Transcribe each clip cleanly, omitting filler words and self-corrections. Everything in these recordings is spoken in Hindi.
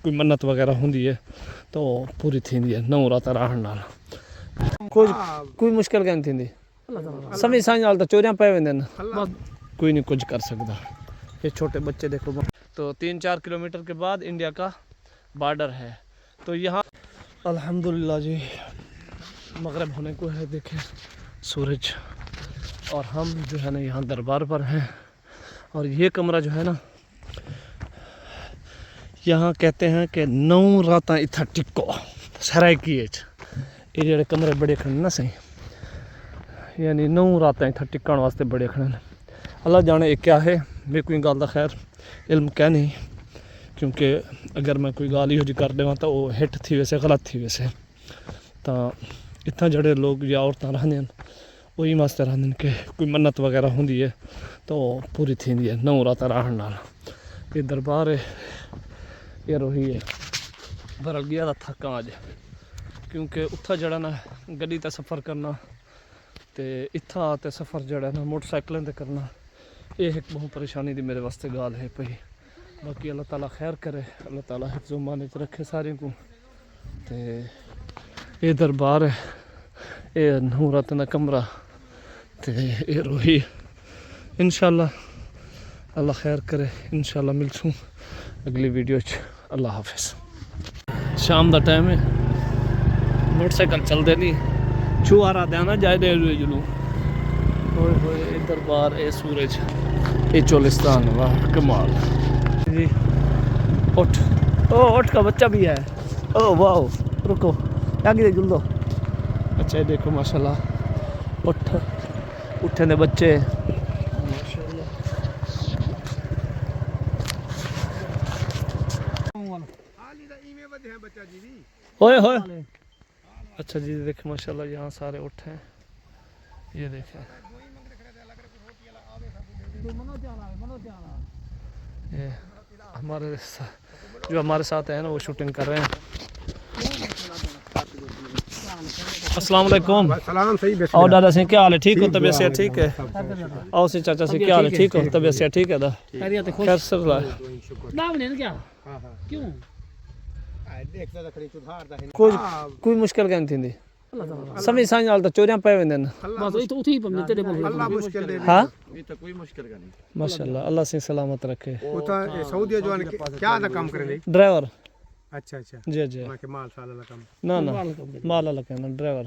कोई मन्नत वगैरह होंदी है तो पूरी थींदी है 9 रात रहण नाल। कोई मुश्किल कोई थींदी सभी साईं नाल तो चोरियां पै वेंदे न, कोई नहीं कुछ कर सकता। ये छोटे बच्चे देखो। तो 3-4 किलोमीटर के बाद इंडिया का बॉर्डर है। तो यहाँ अल्हम्दुलिल्लाह जी मगरिब होने को है, देखें सूरज। और हम जो है ना यहाँ दरबार पर हैं। और ये कमरा जो है ना यहाँ कहते हैं कि 9 रात इतना टिको सरायकी ये जेड़े कमरे बड़े खड़े ना सही, यानी 9 रात इतना टिकण वास्ते बड़े खड़े ने। अल्लाह जाने क्या है, मैं कोई गल का खैर इल्म कह नहीं, क्योंकि अगर मैं कोई गाल ही कर देव तो वो हिट थी वैसे गलत थी वैसे। तो इतना जड़े लोग या औरतां रहंदियां वही वास्ते रहंदियां कि कोई मन्नत वगैरह होंदी है तो पूरी थींदी है 9 रात रहण नाल। ये दरबार है, ये रोही है पर गया था थका अज, क्योंकि उत्था जड़ा ना गड्डी ते सफ़र करना ते इत्था ते सफ़र जड़ा ना मोटरसाइकिलें ते करना, ये एक बहुत परेशानी दी मेरे वास्ते गाल है पई। बाकी अल्लाह ताला खैर करे, अल्लाह ताला हिफ्ज़ो मान च रखे सारे को। ते ये दरबार है, ये 9 रात का कमरा ते ये रोही। इंशाअल्लाह अल्लाह खैर करे, इंशाअल्लाह मिलसूँ अगली वीडियो च। अल्लाह हाफिज़। शाम का टाइम है, मोटरसाइकिल चलते नहीं छुआरा देना जाए दे जुलू होए दरबार, ए सूरज, ए चोलिस्तान, वाह कमाल जी। उठ का बच्चा भी है, ओ वाह रुको आगे जुल दो। अच्छा ये देखो माशाल्लाह उठे ने बच्चे होए होए। अच्छा जी देखे माशाल्लाह यहाँ सारे उठे हैं, ये देखें ये हमारे साथ है ना वो शूटिंग कर रहे हैं। अस्सलाम वालेकुम। और दादा से क्या हाल है, ठीक हो, तबीयत से ठीक है? आओ से चाचा से क्या हाल है, ठीक हो, तबीयत से ठीक है? दा खैर सब क्यों कोई मुश्किल कोई थींदी सभी साईं नाल तो चोरियां पै वेंदे न। हां माशाल्लाह अल्लाह से सलामत रखे। सऊदी जो क्या काम करे? ड्राइवर। अच्छा अच्छा जी जी माल साल वाला काम ना माल वाला कहना ड्राइवर।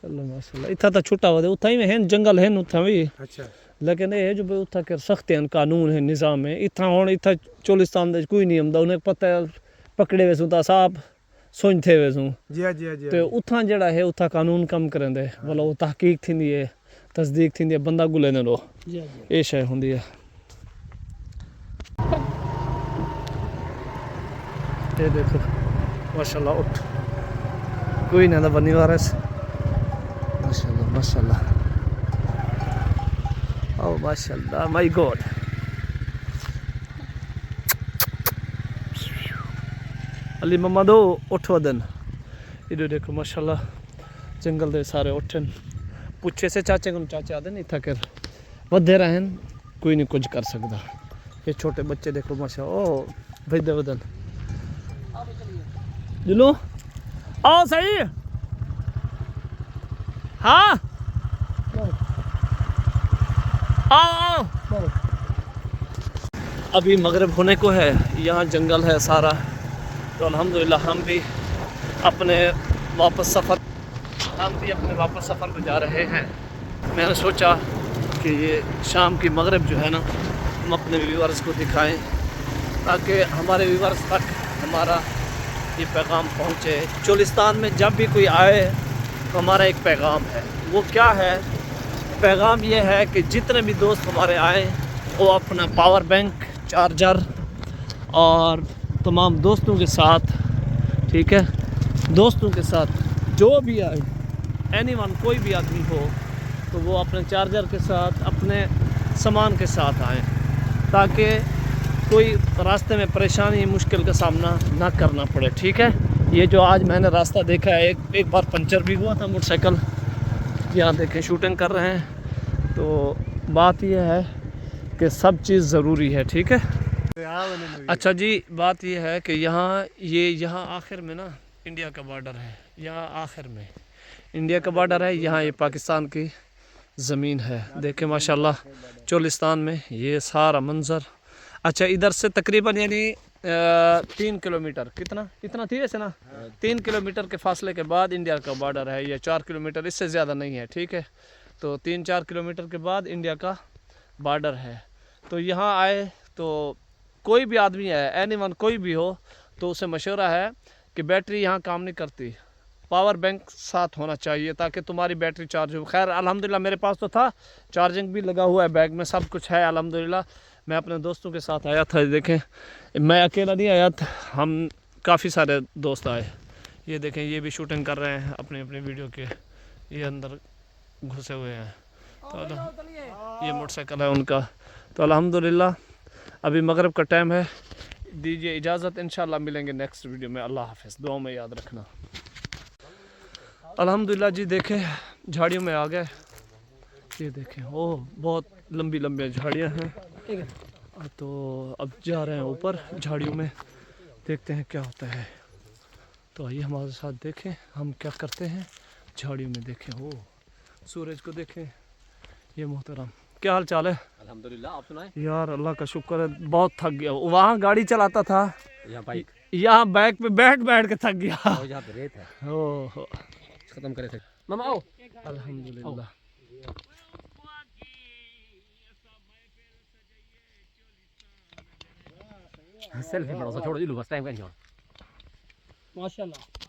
अल्लाह माशाल्लाह इतना तो छुट्टा हो उथा ही है जंगल है उथा भी। अच्छा लेकिन ये है जो उथा के सख्त हैं कानून है निज़ाम है। इतना हुण इतना चोलिस्तान कोई नहीं आंदा, उन्हें पता है पकड़े वेसू तो साहब सुनते वेसू जी तो उथा जड़ा है उथा कानून कम करेंदे मतलब वो तहकीक थी है, तस्दीक थी है, बंदा गुले न रो ये शय होंदी है। ये देखो माशाल्लाह उठ कोई ना बनी वारस माशाल्लाह माशाल्लाह ओ माशाल्लाह माय गॉड। अली मम्मा दो उठ वदन इधर देखो माशाल्लाह जंगल दे सारे उठन पूछे से चाचे को चाचे आदे नहीं थकर वधे रहन कोई नहीं कुछ कर सकता। ये छोटे बच्चे देखो माशा ओ वधे वदन जुलू आओ सही हाँ आओ। अभी मगरिब होने को है, यहाँ जंगल है सारा। तो अल्हम्दुलिल्लाह हम भी अपने वापस सफ़र को जा रहे हैं। मैंने सोचा कि ये शाम की मगरिब जो है ना हम अपने व्यूअर्स को दिखाएं ताकि हमारे व्यूअर्स तक हमारा ये पैगाम पहुँचे। चोलिस्तान में जब भी कोई आए तो हमारा एक पैगाम है, वो क्या है? पैगाम ये है कि जितने भी दोस्त हमारे आए वो अपना पावर बैंक, चार्जर और तमाम दोस्तों के साथ, ठीक है, दोस्तों के साथ जो भी आए एनीवन कोई भी आदमी हो तो वो अपने चार्जर के साथ अपने सामान के साथ आए ताकि कोई रास्ते में परेशानी मुश्किल का सामना ना करना पड़े। ठीक है, ये जो आज मैंने रास्ता देखा है एक बार पंचर भी हुआ था मोटरसाइकिल, यहाँ देखें शूटिंग कर रहे हैं। तो बात यह है कि सब चीज़ ज़रूरी है। ठीक है, अच्छा जी, बात ये है कि यहाँ आखिर में ना इंडिया का बॉर्डर है। यहाँ आखिर में इंडिया का बॉर्डर है, यहाँ ये पाकिस्तान की ज़मीन है। देखें माशाल्लाह चोलिस्तान में ये सारा मंज़र। अच्छा, इधर से तकरीबन यानी 3 किलोमीटर इतना थी वैसे ना, 3 किलोमीटर के फासले के बाद इंडिया का बॉर्डर है। ये 4 किलोमीटर, इससे ज़्यादा नहीं है, ठीक है। तो 3-4 किलोमीटर के बाद इंडिया का बॉर्डर है। तो यहाँ आए तो कोई भी आदमी है, एनीवन कोई भी हो, तो उसे मशवरा है कि बैटरी यहाँ काम नहीं करती, पावर बैंक साथ होना चाहिए ताकि तुम्हारी बैटरी चार्ज हो। खैर अल्हम्दुलिल्लाह मेरे पास तो था, चार्जिंग भी लगा हुआ है, बैग में सब कुछ है अल्हम्दुलिल्लाह। मैं अपने दोस्तों के साथ आया था, देखें मैं अकेला नहीं आया था, हम काफ़ी सारे दोस्त आए। ये देखें ये भी शूटिंग कर रहे हैं अपने अपने वीडियो के, ये अंदर घुसे हुए हैं। तो ये मोटरसाइकिल है उनका। तो अल्हम्दुलिल्लाह अभी मगरिब का टाइम है, दीजिए इजाज़त, इंशाल्लाह मिलेंगे नेक्स्ट वीडियो में। अल्लाह हाफ़िज़, दुआ में याद रखना। अल्हम्दुलिल्लाह जी, देखें झाड़ियों में आ गए, ये देखें ओह बहुत लंबी लंबी झाड़ियाँ हैं। तो अब जा रहे हैं ऊपर झाड़ियों में, देखते हैं क्या होता है। तो आइए हमारे साथ देखें हम क्या करते हैं झाड़ियों में। देखें ओह सूरज को देखें। ये मोहतरम क्या हाल चाल है? अल्हम्दुलिल्लाह, आप सुनाएं? यार अल्लाह का शुक्र है, बहुत थक गया। वहाँ गाड़ी चलाता था, यहाँ बाइक पे बैठ बैठ के थक गया। और यहाँ पे रेत है, ओह खत्म करे थे। मामा आओ। अल्हम्दुलिल्लाह। सेल्फी बड़ा सा छोड़ो जी, लो बस टाइम का नहीं। माशाल्लाह।